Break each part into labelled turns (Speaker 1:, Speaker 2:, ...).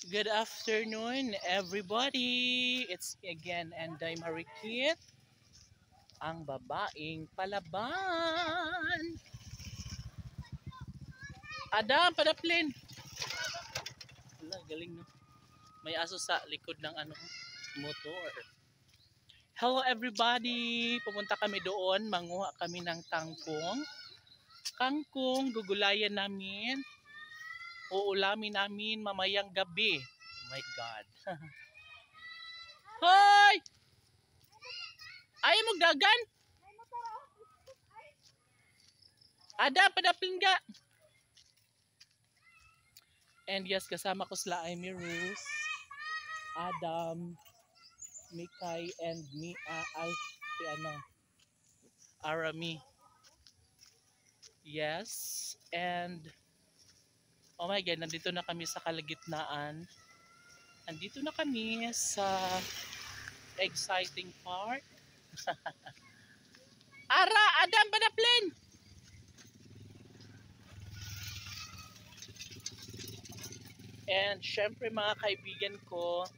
Speaker 1: Good afternoon, everybody. It's me again, and I'm Marikit, ang babaeng palaban. Adam, padaplin. Wala, galing no. May aso sa likod ng motor. Hello everybody. Pumunta kami doon, manguha kami ng kangkong. Kangkong, gugulayan namin. Uulamin namin mamayang gabi. Oh my God. Hoy! Ayaw mo dagan? Ada, padaplin ka. And yes, kasama ko sila Amy Rose, Adam, Mikay, and Arami. Yes, and oh my God, nandito na kami sa kalagitnaan. Nandito na kami sa exciting part. Ara, Adam, padaplin! And syempre mga kaibigan ko,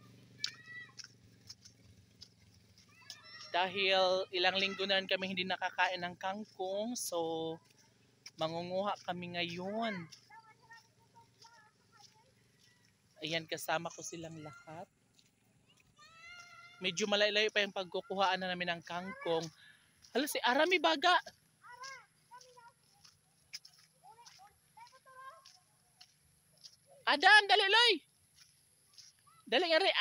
Speaker 1: dahil ilang linggo na rin kami hindi nakakain ng kangkong, so mangunguha kami ngayon. Ayan, kasama ko silang lahat. Medyo malayo pa yung pagkukuhaan na namin ng kangkong. Hala, si Arami baga. Adam, dali loy. Dali nga rin.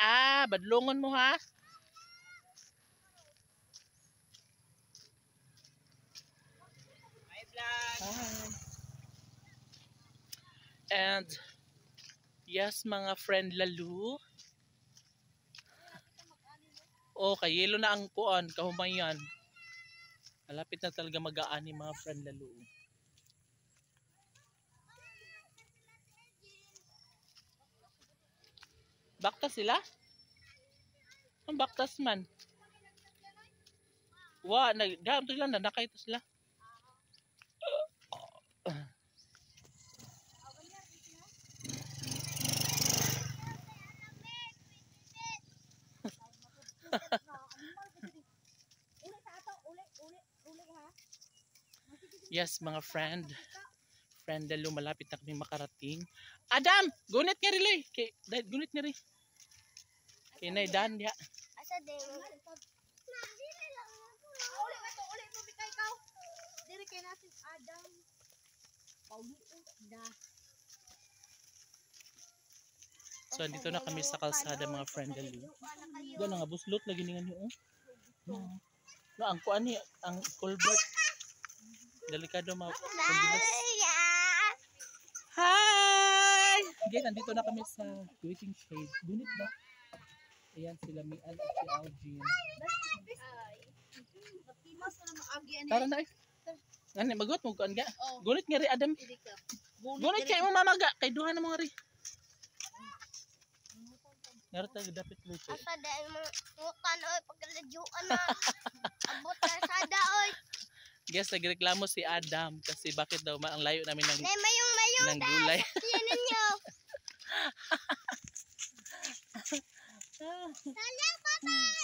Speaker 1: Badlongon mo ha. Hi. And yes, mga friend Lalu. Oh, kay yelo na ang kuan, kahumayan. Malapit na talaga mag-aani mga friend Lalu. Baktas sila? Ang baktas man. Nagdamto sila na nakaito sila. Yes, mga friend Lalu, malapit na kami makarating. Adam, gunit nga rin eh. Gunit nga rin. Kinay dan ya.
Speaker 2: Asa de. Uli mo bikay ka. Diri kay natin Adam. Pauliin na.
Speaker 1: So andito na kami sa kalsada mga friend Lalu. Gano nga buslot lagi ningan niyo. No, ang kuan ni ang culvert. Delikado ma-pagbilas. Hi! Again, nandito na kami sa waiting shade. Gunit ba? Ayan sila Mian at si Algin. Tara na eh. Ngani, magot mo kuan ga? Gunit nga rin Adam. Gunit kayo mo mamaga. Kay duha na mga rin. Narata dapat luto.
Speaker 2: Asa dahil mo mukan oy paglajuan na. Abot na sada oy.
Speaker 1: Guys, nagreklamo si Adam kasi bakit daw ang layo namin ng
Speaker 2: Mayong
Speaker 1: gulay.
Speaker 2: Yan ninyo. Sayang patay.